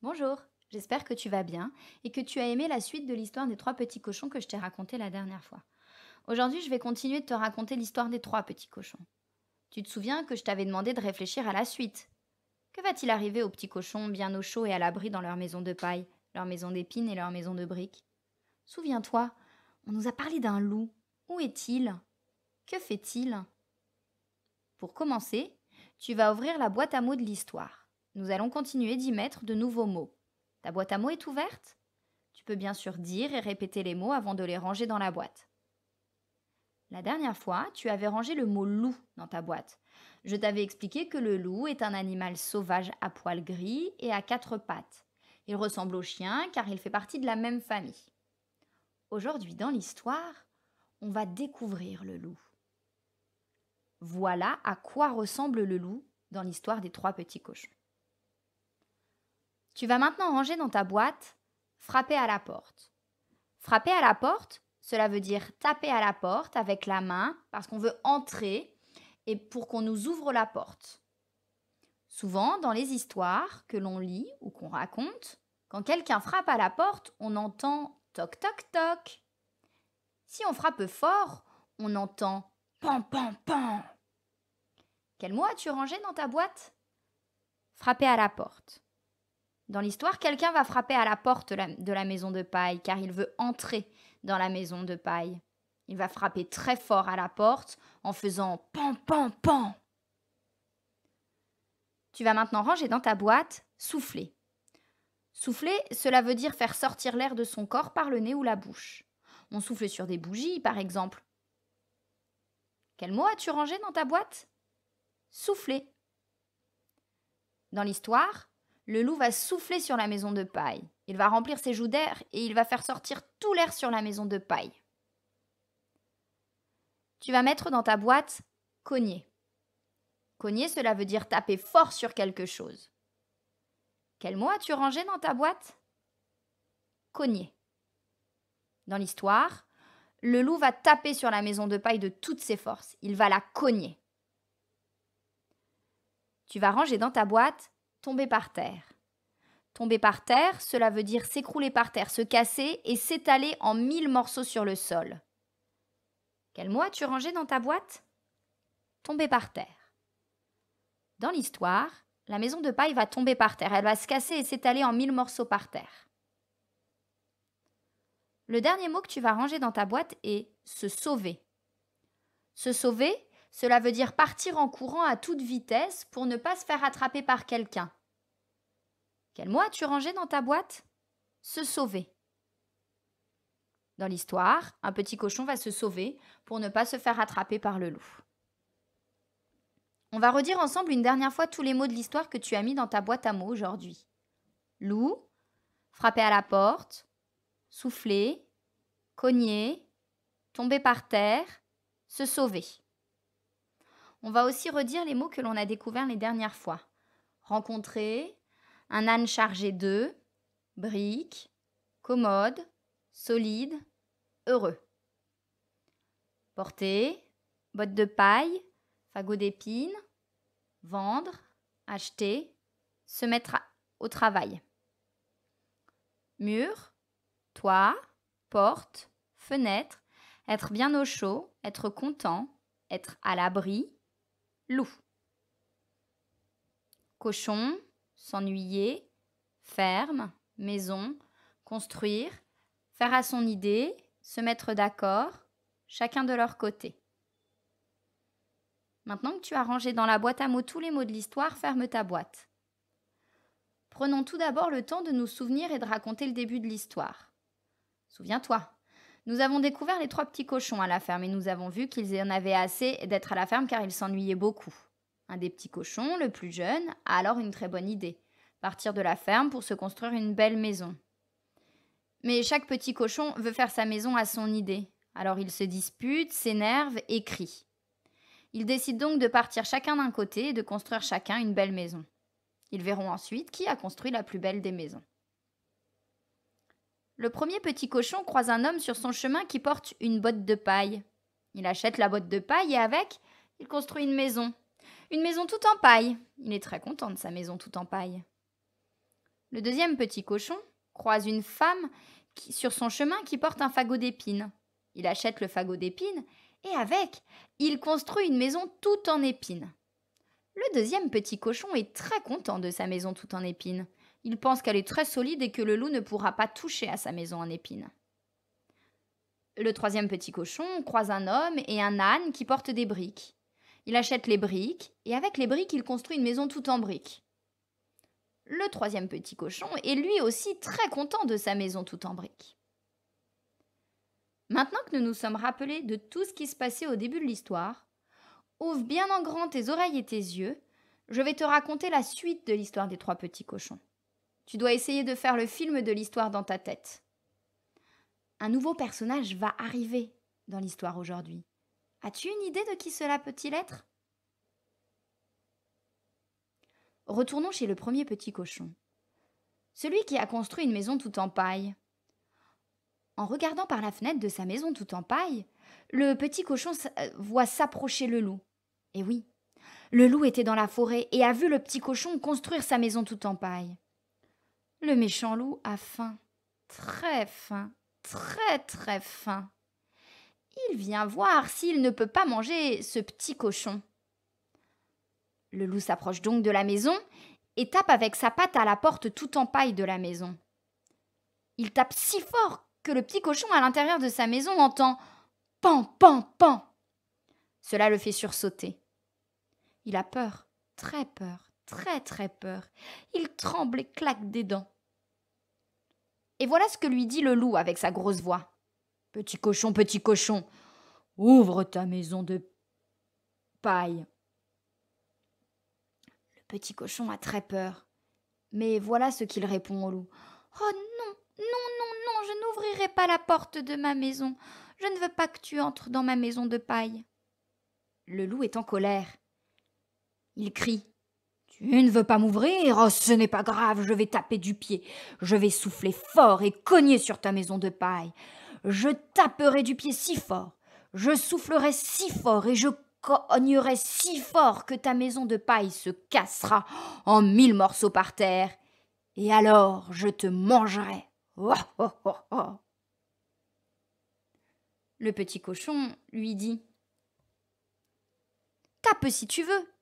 Bonjour, j'espère que tu vas bien et que tu as aimé la suite de l'histoire des trois petits cochons que je t'ai raconté la dernière fois. Aujourd'hui, je vais continuer de te raconter l'histoire des trois petits cochons. Tu te souviens que je t'avais demandé de réfléchir à la suite. Que va-t-il arriver aux petits cochons bien au chaud et à l'abri dans leur maison de paille, leur maison d'épines et leur maison de briques? Souviens-toi, on nous a parlé d'un loup. Où est-il? Que fait-il? Pour commencer, tu vas ouvrir la boîte à mots de l'histoire. Nous allons continuer d'y mettre de nouveaux mots. Ta boîte à mots est ouverte? Tu peux bien sûr dire et répéter les mots avant de les ranger dans la boîte. La dernière fois, tu avais rangé le mot loup dans ta boîte. Je t'avais expliqué que le loup est un animal sauvage à poils gris et à quatre pattes. Il ressemble au chien car il fait partie de la même famille. Aujourd'hui dans l'histoire, on va découvrir le loup. Voilà à quoi ressemble le loup dans l'histoire des trois petits cochons. Tu vas maintenant ranger dans ta boîte frapper à la porte. Frapper à la porte, cela veut dire taper à la porte avec la main parce qu'on veut entrer et pour qu'on nous ouvre la porte. Souvent, dans les histoires que l'on lit ou qu'on raconte, quand quelqu'un frappe à la porte, on entend toc toc toc. Si on frappe fort, on entend pan pan pan. Quel mot as-tu rangé dans ta boîte? Frapper à la porte. Dans l'histoire, quelqu'un va frapper à la porte de la maison de paille car il veut entrer dans la maison de paille. Il va frapper très fort à la porte en faisant pan pan pan. Tu vas maintenant ranger dans ta boîte souffler. Souffler, cela veut dire faire sortir l'air de son corps par le nez ou la bouche. On souffle sur des bougies, par exemple. Quel mot as-tu rangé dans ta boîte? Souffler. Dans l'histoire, le loup va souffler sur la maison de paille. Il va remplir ses joues d'air et il va faire sortir tout l'air sur la maison de paille. Tu vas mettre dans ta boîte cogner. Cogner, cela veut dire taper fort sur quelque chose. Quel mot as-tu rangé dans ta boîte? Cogner. Dans l'histoire, le loup va taper sur la maison de paille de toutes ses forces. Il va la cogner. Tu vas ranger dans ta boîte tomber par terre. Tomber par terre, cela veut dire s'écrouler par terre, se casser et s'étaler en 1000 morceaux sur le sol. Quel mot as-tu rangé dans ta boîte? Tomber par terre. Dans l'histoire, la maison de paille va tomber par terre. Elle va se casser et s'étaler en 1000 morceaux par terre. Le dernier mot que tu vas ranger dans ta boîte est se sauver. Se sauver, cela veut dire partir en courant à toute vitesse pour ne pas se faire attraper par quelqu'un. Quel mot as-tu rangé dans ta boîte? Se sauver. Dans l'histoire, un petit cochon va se sauver pour ne pas se faire attraper par le loup. On va redire ensemble une dernière fois tous les mots de l'histoire que tu as mis dans ta boîte à mots aujourd'hui. Loup, frapper à la porte, souffler, cogner, tomber par terre, se sauver. On va aussi redire les mots que l'on a découverts les dernières fois. Rencontrer, un âne chargé d'œufs, brique, commode, solide, heureux. Porter, botte de paille, fagot d'épines, vendre, acheter, se mettre au travail. Mur, toit, porte, fenêtre, être bien au chaud, être content, être à l'abri, loup. Cochon, s'ennuyer, ferme, maison, construire, faire à son idée, se mettre d'accord, chacun de leur côté. Maintenant que tu as rangé dans la boîte à mots tous les mots de l'histoire, ferme ta boîte. Prenons tout d'abord le temps de nous souvenir et de raconter le début de l'histoire. Souviens-toi, nous avons découvert les trois petits cochons à la ferme et nous avons vu qu'ils en avaient assez d'être à la ferme car ils s'ennuyaient beaucoup. Un des petits cochons, le plus jeune, a alors une très bonne idée. Partir de la ferme pour se construire une belle maison. Mais chaque petit cochon veut faire sa maison à son idée. Alors ils se disputent, s'énervent et crient. Ils décident donc de partir chacun d'un côté et de construire chacun une belle maison. Ils verront ensuite qui a construit la plus belle des maisons. Le premier petit cochon croise un homme sur son chemin qui porte une botte de paille. Il achète la botte de paille et avec, il construit une maison. Une maison toute en paille. Il est très content de sa maison toute en paille. Le deuxième petit cochon croise une femme sur son chemin qui porte un fagot d'épines. Il achète le fagot d'épines et avec, il construit une maison toute en épines. Le deuxième petit cochon est très content de sa maison toute en épines. Il pense qu'elle est très solide et que le loup ne pourra pas toucher à sa maison en épines. Le troisième petit cochon croise un homme et un âne qui portent des briques. Il achète les briques et avec les briques, il construit une maison toute en briques. Le troisième petit cochon est lui aussi très content de sa maison toute en briques. Maintenant que nous nous sommes rappelés de tout ce qui se passait au début de l'histoire, ouvre bien en grand tes oreilles et tes yeux, je vais te raconter la suite de l'histoire des trois petits cochons. Tu dois essayer de faire le film de l'histoire dans ta tête. Un nouveau personnage va arriver dans l'histoire aujourd'hui. As-tu une idée de qui cela peut-il être ? Retournons chez le premier petit cochon. Celui qui a construit une maison toute en paille. En regardant par la fenêtre de sa maison toute en paille, le petit cochon voit s'approcher le loup. Et oui, le loup était dans la forêt et a vu le petit cochon construire sa maison toute en paille. Le méchant loup a faim, très faim, très très faim. Il vient voir s'il ne peut pas manger ce petit cochon. Le loup s'approche donc de la maison et tape avec sa patte à la porte toute en paille de la maison. Il tape si fort que le petit cochon à l'intérieur de sa maison entend « pan, pan, pan ». Cela le fait sursauter. Il a peur, très très peur. Il tremble et claque des dents. Et voilà ce que lui dit le loup avec sa grosse voix. « Petit cochon, ouvre ta maison de paille. » Le petit cochon a très peur. Mais voilà ce qu'il répond au loup. « Oh non, je n'ouvrirai pas la porte de ma maison. Je ne veux pas que tu entres dans ma maison de paille. » Le loup est en colère. Il crie. « Tu ne veux pas m'ouvrir ? Oh, ce n'est pas grave, je vais taper du pied. Je vais souffler fort et cogner sur ta maison de paille. Je taperai du pied si fort, je soufflerai si fort et je cognerai si fort que ta maison de paille se cassera en 1000 morceaux par terre. Et alors je te mangerai. Oh, oh, oh, oh. » Le petit cochon lui dit « Tape si tu veux,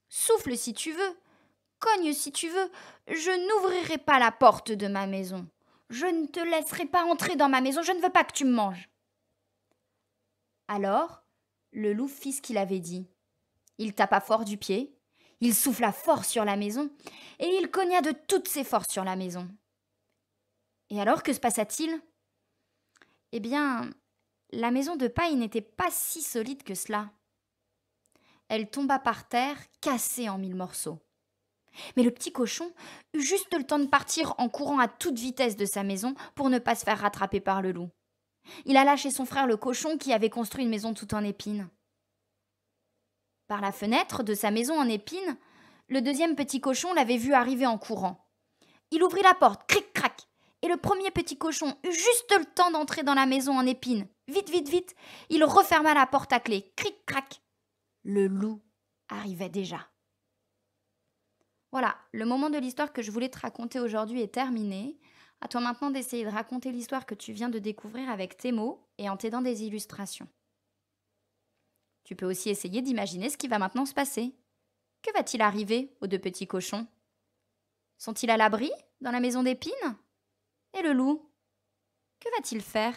souffle si tu veux, cogne si tu veux, je n'ouvrirai pas la porte de ma maison. Je ne te laisserai pas entrer dans ma maison, je ne veux pas que tu me manges. » Alors, le loup fit ce qu'il avait dit. Il tapa fort du pied, il souffla fort sur la maison, et il cogna de toutes ses forces sur la maison. Et alors, que se passa-t-il ? Eh bien, la maison de paille n'était pas si solide que cela. Elle tomba par terre, cassée en 1000 morceaux. Mais le petit cochon eut juste le temps de partir en courant à toute vitesse de sa maison pour ne pas se faire rattraper par le loup. Il alla chez son frère le cochon qui avait construit une maison toute en épines. Par la fenêtre de sa maison en épines, le deuxième petit cochon l'avait vu arriver en courant. Il ouvrit la porte, cric-crac, et le premier petit cochon eut juste le temps d'entrer dans la maison en épines. Vite, vite, vite, il referma la porte à clé, cric-crac. Le loup arrivait déjà. Voilà, le moment de l'histoire que je voulais te raconter aujourd'hui est terminé. À toi maintenant d'essayer de raconter l'histoire que tu viens de découvrir avec tes mots et en t'aidant des illustrations. Tu peux aussi essayer d'imaginer ce qui va maintenant se passer. Que va-t-il arriver aux deux petits cochons ? Sont-ils à l'abri dans la maison d'épines ? Et le loup ? Que va-t-il faire ?